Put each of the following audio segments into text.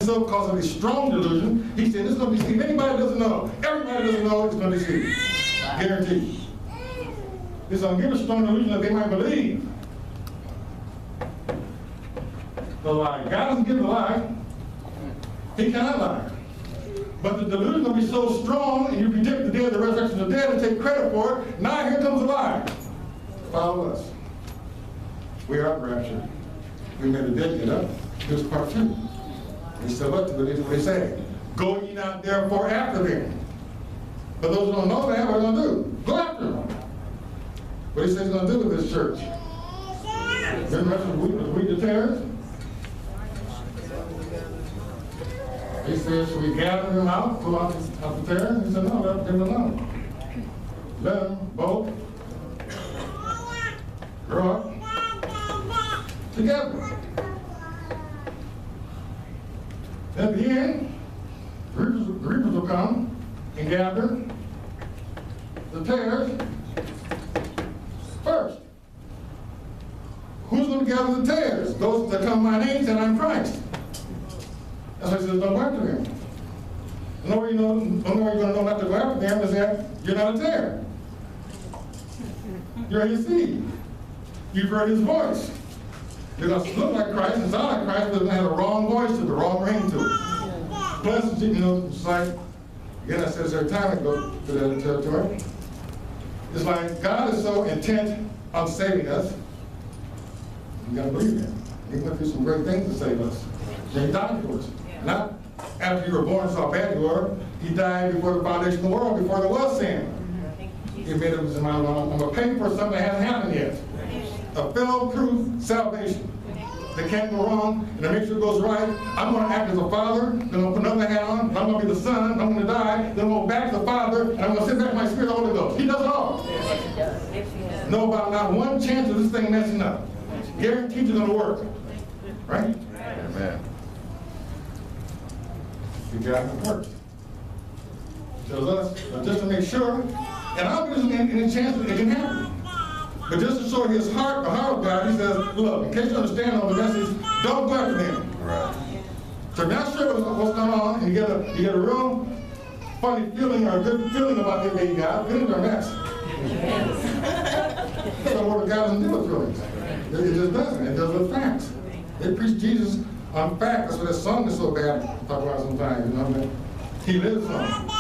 himself because of his strong delusion. He said, this is going to be deceived. Anybody doesn't know. Everybody doesn't know it's going to be deceived. Guaranteed. He's going to give a strong delusion that they might believe. The lie. God doesn't give the lie. He cannot lie. But the delusion will be so strong, and you predict the day of the resurrection of the dead and take credit for it. Now here comes the lie. Follow us. We are raptured. We made the dead get up. Here's part 2. He said, what they say? Go ye not therefore after them. But those who don't know that, what are they going to do? Go after them. What he says he's going to do with this church? Remember the wheat and tares? He says, should we gather them out, pull out the tares? He said, no, let them alone. Let them both grow up together. At the end, the reapers will come and gather the tares first. Who's going to gather the tares? Those that come by name and I'm Christ. That's why he says, don't go after them. The only way you're going to know not to go after them is that you're not a tare. You're his seed. You've heard his voice. They're going to look like Christ and sound like Christ, but they have a wrong voice to it, the wrong ring to it. Plus, you know, it's like, again, I said this every time I go to that territory. It's like God is so intent on saving us, you got to believe him. He went through some great things to save us. And he died for us. Not after you were born and saw how bad you were. He died before the foundation of the world, before there was sin. He made up his mind, I'm going to pay for something that hasn't happened yet. A fail-proof salvation that can't go wrong, and to make sure it goes right, I'm going to act as a father, then I'm going to put another hat on, I'm going to be the son, I'm going to die, then I'm going to go back to the Father, and I'm going to send back my Spirit, the Holy Ghost. He does it all. No, about not one chance of this thing messing up. Guaranteed it's going to work. Right? Amen. You got it first. Tells us, just to make sure, and I don't give us any chance that it can happen. But just to show his heart, the heart of God, he says, look, in case you understand all the message, don't go after them. Right. So if you're not sure what's going on, and you get a real funny feeling or a good feeling about them being God, feelings are a mess. So the Word of God doesn't deal with feelings. It just doesn't. It does with facts. They preach Jesus on fact. That's why that song is so bad. I talk about it sometimes, you know, but he lives on.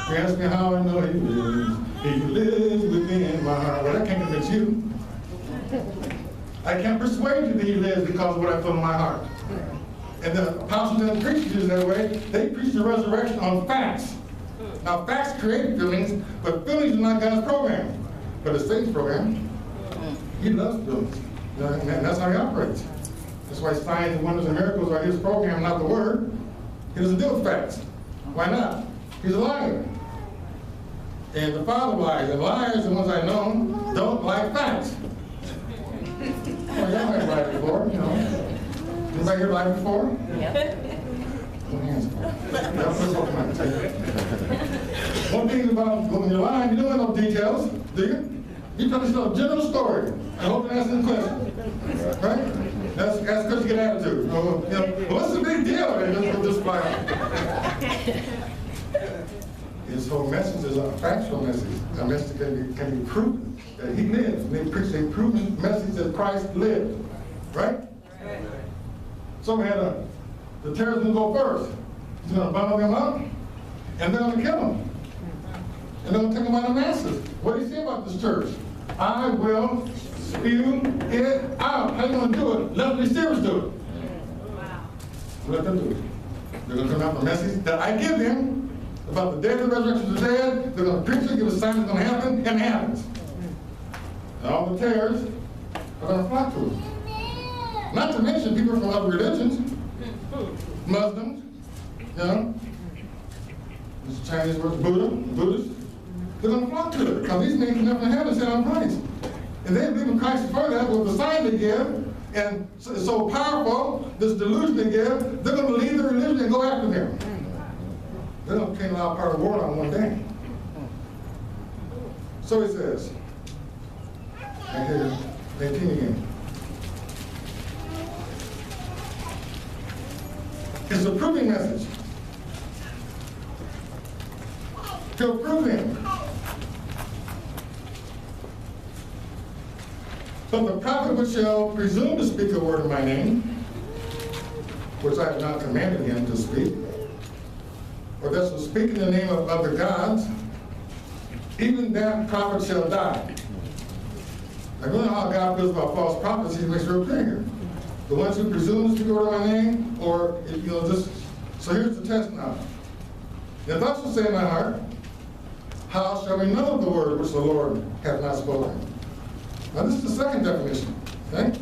You ask me how I know he lives. He lives within my heart. Well, that can't convince you. I can't persuade you that he lives because of what I feel in my heart. And the apostles didn't preach Jesus that way. They preach the resurrection on facts. Now, facts create feelings, but feelings are not God's program. But it's Satan's program. He loves feelings. And that's how he operates. That's why signs and wonders and miracles are his program, not the Word. He doesn't deal with facts. Why not? He's a liar. And the father of liars, and liars, the ones I know, don't like facts. Well, y'all have lied before, you know. Anybody here lied before? Yeah. One thing about when you're lying, you don't know no details, do you? You tell yourself a general story. I hope it answers the question. Right? That's because you get attitude. You know, well, what's the big deal? Just fly. His whole message is a factual message. A message that can be proven that he lives. And they preach a proven message that Christ lived. Right? So we had the terrorists going to go first. He's going to bundle them up, and they're going to kill them. And they're going to take them by the masses. What do you say about this church? I will spew it out. How are you going to do it? Let the receivers do it. Wow. Let them do it. They're going to come out with a message that I give them about the death and resurrection of the dead. They're going to preach it, give us signs it's going to happen, and it happens. And all the tares are going to flock to it. Not to mention people from other religions, Muslims, you know, this Chinese word, Buddhists. They're going to flock to it because these men can never have it set on Christ. And they believe in Christ for that with the sign they give, and it's so powerful, this delusion they give, they're going to leave the religion and go after them. They're going to clean out part of the world on one day. So he says, right here, 18 again. It's the proof proving message. He'll prove him. But the prophet which shall presume to speak a word in my name, which I have not commanded him to speak, or that shall speak in the name of other gods, even that prophet shall die. Now, you know how God feels about false prophets, he makes real clear here. The ones who presume to speak a word in my name, or, just, so here's the test now. If thou shalt say in thy heart, how shall we know the word which the Lord hath not spoken? Now this is the second definition, okay?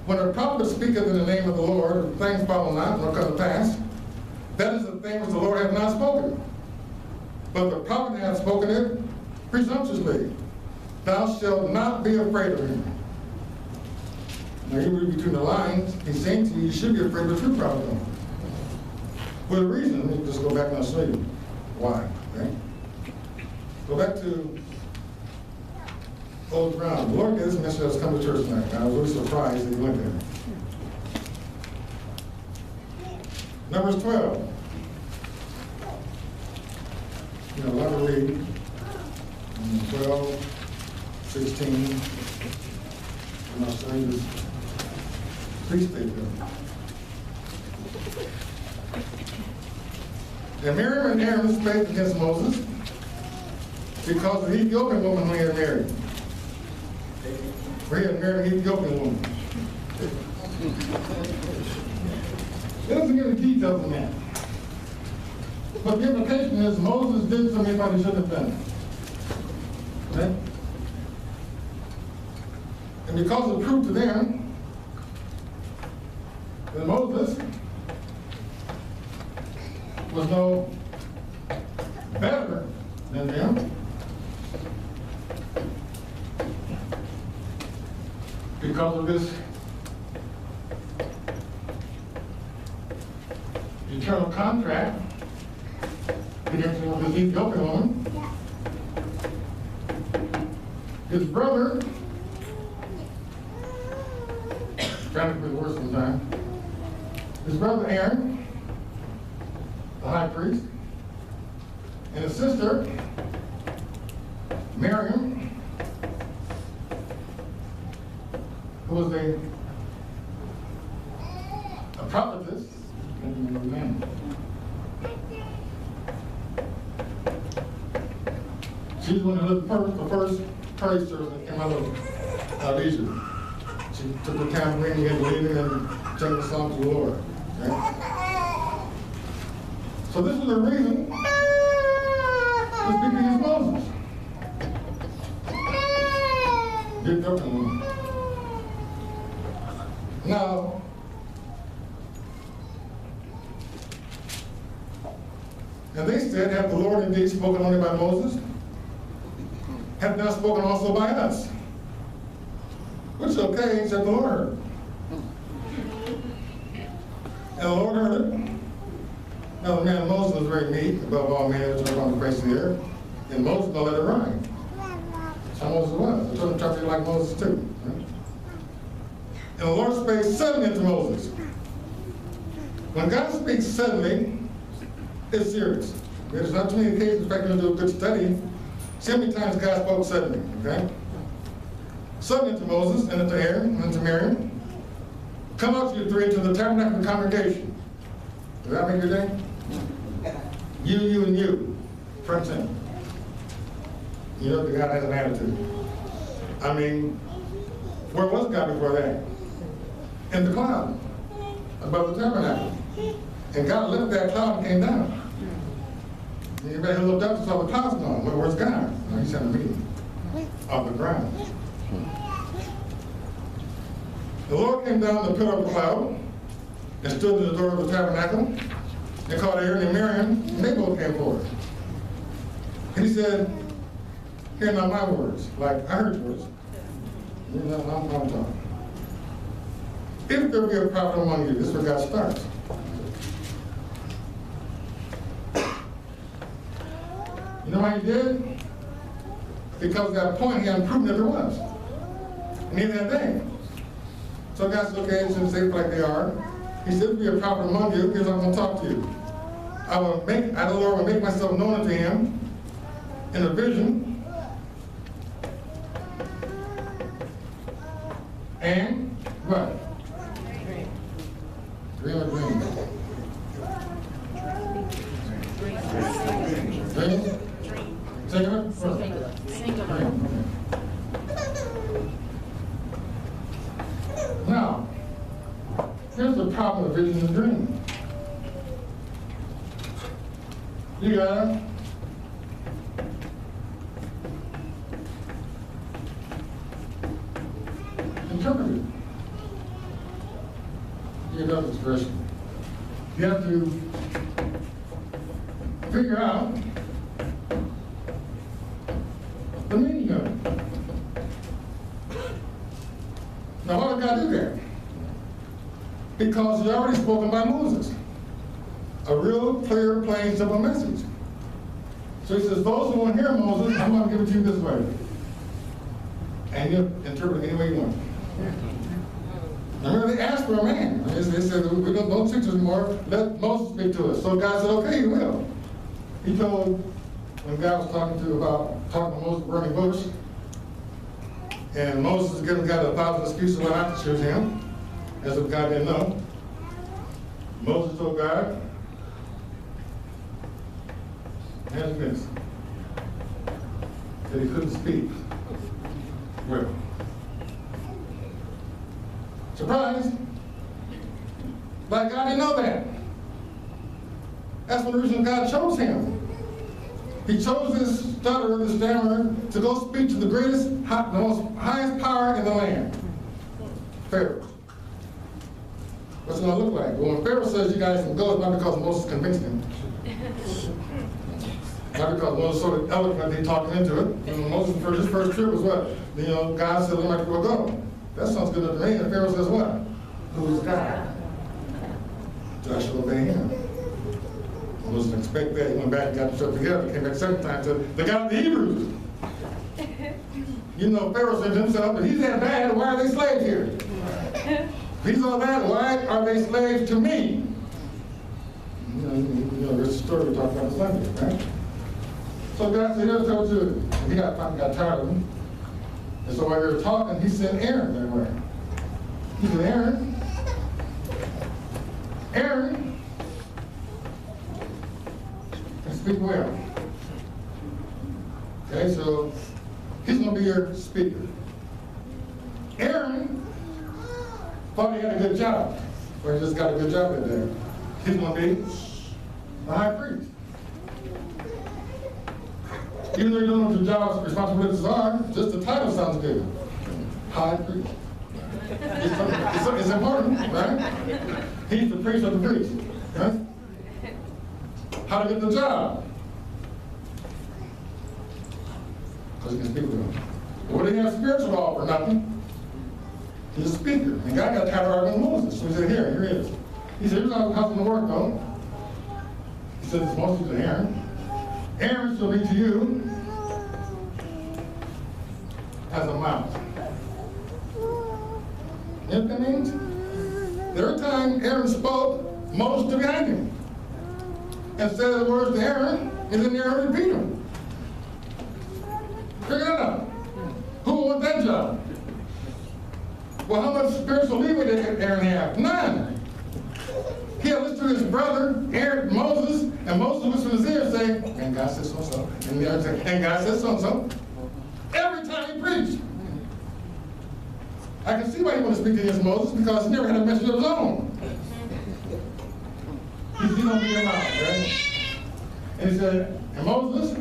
When a prophet speaketh in the name of the Lord, things follow not, nor come to pass, that is the thing which the Lord hath not spoken. But the prophet hath spoken it presumptuously. Thou shalt not be afraid of him. Now you read between the lines, he's saying to you, you should be afraid of the true prophet. With a reason, let me just go back and I'll show you why, okay? Go back to Old Ground. The Lord gave this message. I was coming to church tonight. I was really surprised that he went there. Numbers 12. Let me read 12, 16, and I'll show you this. Please stay there. And Miriam and Aaron spake against Moses because of the Ethiopian woman who he had married. For he had married an Ethiopian woman. It doesn't give any details on that. But the implication is Moses did something he shouldn't have done. Okay? And because it proved to them that Moses was no better than them, because of this eternal contract against this Ethiopian woman, his brother, trying to be worse sometimes, his brother Aaron, the high priest, and his sister, Miriam, who was a prophetess, she's one of the first praisers that came out of Egypt. She took the tambourine, began leading, and sang the song to the Lord. Okay? So this is the reason to speak against Moses. Get up and now, and they said, have the Lord indeed spoken only by Moses? Have not spoken also by us? Which is okay, said the Lord. And the Lord heard it. Now the man Moses was very meek, above all men which are on the face of the earth. And Moses don't let it ride. That's how Moses was. I told him to try to be like Moses too. Right? And the Lord spake suddenly to Moses. When God speaks suddenly, it's serious. There's not too many occasions, in fact, you're going to do a good study. See how many times God spoke suddenly, okay? Suddenly to Moses, and to Aaron, and to Miriam. Come out, you three, into the tabernacle of the congregation. Does that make your day? You, and you. Front center. You know that God has an attitude. I mean, where was God before that? In the cloud, above the tabernacle. And God left that cloud and came down. Anybody who looked up and saw the clouds gone. Well, where's God? No, he's having a meeting off the ground. The Lord came down the pillar of the cloud and stood in the door of the tabernacle and called Aaron and Miriam, and they both came forward. And he said, hear not my words, like I heard yours. You know, I'm talking. If there be a prophet among you, this is where God starts. You know how he did? Because at that point he hadn't proven that there was. And neither had they. So God said, okay, since they like they are, He said, be a prophet among you, because I'm going to talk to you. The Lord will make myself known unto him in a vision. And what? Dream or dream? Dream? Singular? Singular. Now, here's the problem with vision and dream. You gotta interpret it. You know this expression. You have to figure out the meaning of it. Now, why did God do that? Because he already spoken by Moses. A real clear, plain, simple message. So he says, those who want to hear Moses, I'm going to give it to you this way. And you interpret it any way you want. Remember, they asked for a man. They said, we don't speak to us anymore. Let Moses speak to us. So God said, okay, he will. He told, when God was talking to Moses burning bush, and Moses got 1,000 excuses why not to choose him, as if God didn't know. Moses told God, and this, that he couldn't speak well. Surprise! But God didn't know that. That's one reason God chose him. He chose this stutterer, this stammerer, to go speak to the most highest power in the land, Pharaoh. What's it going to look like? Well, when Pharaoh says you guys can go, it's not because Moses convinced him. Not because Moses so eloquently talking into it. And Moses, his first trip was what? God said, let my people go. That sounds good enough to me. And Pharaoh says what? Who is God? So I should obey him. Moses didn't expect that. He went back and got himself together. Came back the second time and said, the God of the Hebrews. Pharaoh said to himself, if he's that bad, why are they slaves here? If he's all that, why are they slaves to me? There's a story we talked about Sunday, right? So God said, here's what you. He got tired of him. And so while they were talking, he sent Aaron that way. He said, Aaron can speak well. Okay, so he's going to be your speaker. Aaron thought he had a good job, or he just got a good job in there. He's going to be the high priest. Even though you don't know what your job's responsibilities are, just the title sounds good. High priest. It's important, right? He's the priest of the priest. Right? How to get the job? Because he can speak with him. What do he have spiritual offer? Nothing. He's a speaker. And God got tired of arguing with Moses. So he said, here he is. He said, here's how it's going to work, though. He said, it's mostly to Aaron. Aaron shall be to you as a mouth. You know what that means? Every time Aaron spoke, Moses stood behind him and said the words to Aaron, and then Aaron repeat them. Figure that out. Who will want that job? Well, how much spiritual leeway did Aaron have? None. He had listened to his brother, Aaron, Moses, and Moses whispered in his ear saying, and God said so-and-so. And Aaron said, and God said so-and-so. Every time he preached. I can see why he wanted to speak against Moses, because he never had a message of his own. He's going to be your mouth, right? And he said, and Moses,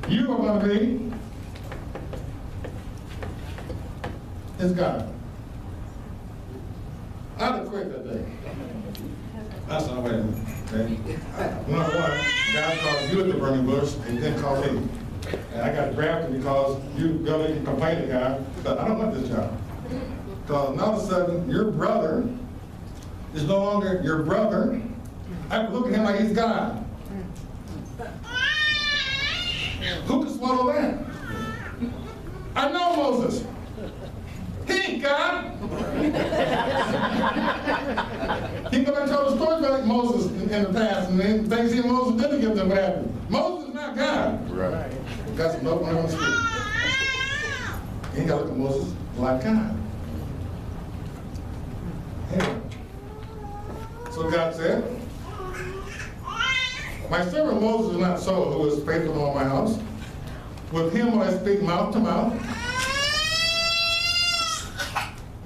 you are going to be his God. I'd have quit that day. That's not wait a minute, okay? Number one, God called you at the burning bush and didn't call me. And I got drafted because you really complained to God, but I don't want this job. Because now all of a sudden, your brother is no longer your brother. I have to look at him like he's God. Who can swallow that? I know Moses. He ain't God. He can go back and tell the stories about Moses in the past, and then things he and Moses didn't give them what happened. Moses is not God. Right. Got some love on the street. You ain't got to look at Moses like God. Anyway. So God said, my servant Moses is not so, who is faithful in all my house. With him will I speak mouth to mouth.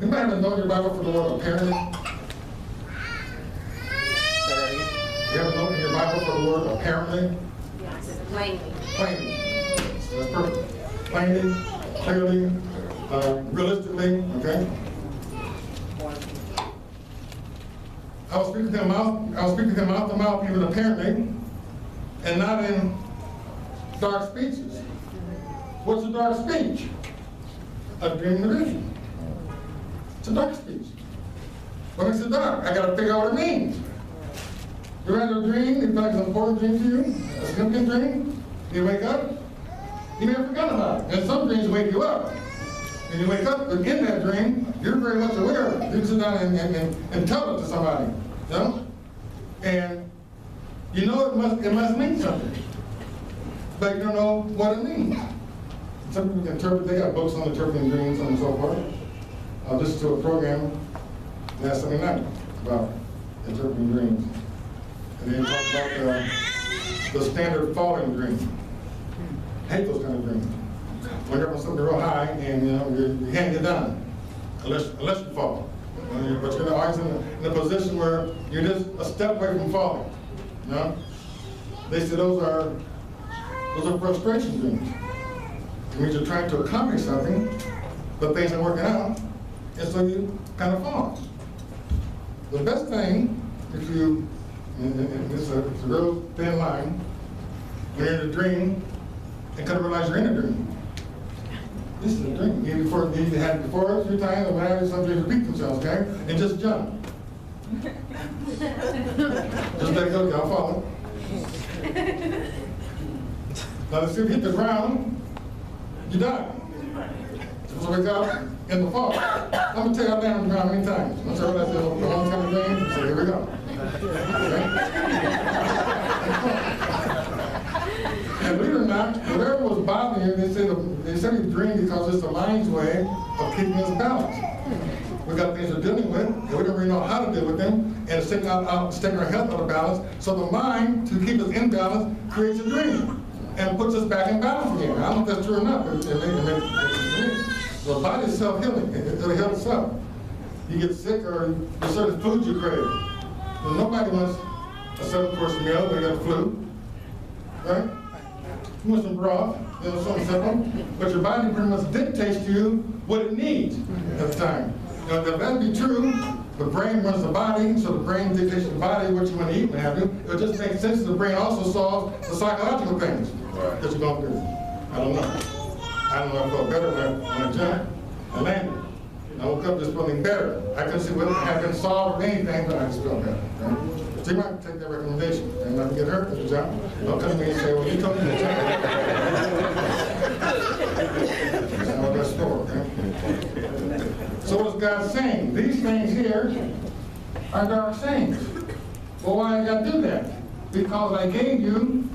Anybody ever know your Bible for the word apparently? You ever know your Bible for the word apparently? Yes, plainly. Plainly. So that's perfect. Plainly, clearly, realistically, okay? I will speak to them mouth to mouth, even apparently, and not in dark speeches. What's a dark speech? A dream and a vision. It's a dark speech. What makes it dark? I gotta figure out what it means. You had a dream, you feel like it's an important dream to you, a significant dream, you wake up, you may have forgotten about it. And some dreams wake you up. When you wake up in that dream, you're very much aware of it. You can sit down and tell it to somebody, you know? And you know it must mean something, but you don't know what it means. Some people can interpret, they got books on interpreting dreams and so forth. I listened to a program last Sunday night about interpreting dreams. And they talked about the standard falling dream. I hate those kind of dreams. When you're on something real high and you can't get down unless you fall. But you're always in a position where you're just a step away from falling. You know? They say those are frustration dreams. It means you're trying to accomplish something, but things aren't working out, and so you kind of fall. The best thing, if you, and it's a real thin line, when you're in a dream and kind of realize you're in a dream. This is a dream. You had it before 3 times, or whatever, some dreams repeat themselves, okay? And just jump. Just let it go, y'all follow. Now, if you hit the ground, you die. So wake up in the fall. I'm going to tell you I've been on the ground many times. Once I realized the whole kind of dream, so here we go. Okay? And believe it or not, whatever was bothering you, they said you dream because it's the mind's way of keeping us balanced. We got things we're dealing with, and we don't really know how to deal with them, and it's taking our health out of balance. So the mind, to keep us in balance, creates a dream and puts us back in balance again. I don't know if that's true or not, but it makes the body is self-healing. It'll heal itself. You get sick or there's certain foods you crave. Well, nobody wants a 7-course meal when you got the flu, right? You want some broth, something simple, but your body pretty much dictates to you what it needs at the time. Now, if that be true, the brain runs the body, so the brain dictates to the body what you want to eat and have you. It just makes sense that the brain also solves the psychological things that you're going through. I don't know. I felt better when I jumped and landed. I woke up just feeling better. I couldn't see what had been solved or anything, but I just felt better. Right? So you might take that recommendation and not get hurt with the jump. Don't come to me and say, well, you told me to jump. That's not what that's for, okay? So what is God saying? These things here are dark sayings. Well, why did God do that? Because I gave you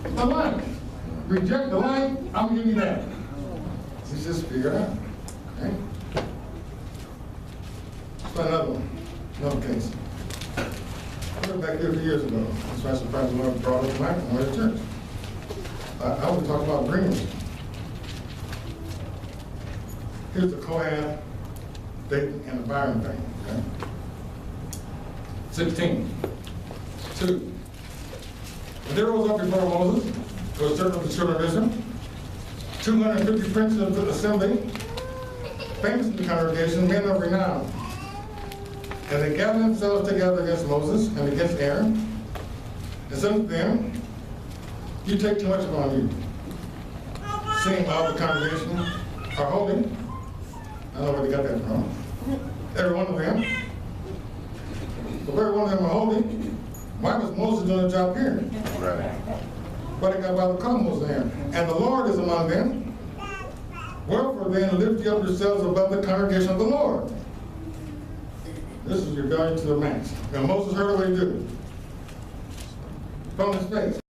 the light. Reject the light, I'm going to give you that. You just figure it out. Okay? Let's find another one. Another case. I went back here a few years ago. That's why I surprised the Lord brought up tonight when I went to church. I want to talk about dreams. Here's the Kohath, Dathan, and Abiram thing. Okay? 16:2. And there rose up before Moses, who was certain of the children of Israel, 250 princes of the assembly, famous in the congregation, men of renown. And they gathered themselves together against Moses and against Aaron, and said to them, you take too much upon you. Seeing all the congregation are holy. I don't know where they got that from. Every one of them. But every one of them are holy. Why was Moses doing a job here? Right. But they got by the cosmos there. And the Lord is among them. Wherefore then lift ye up yourselves above the congregation of the Lord. This is rebellion to the max. And Moses heard what he did. From his face.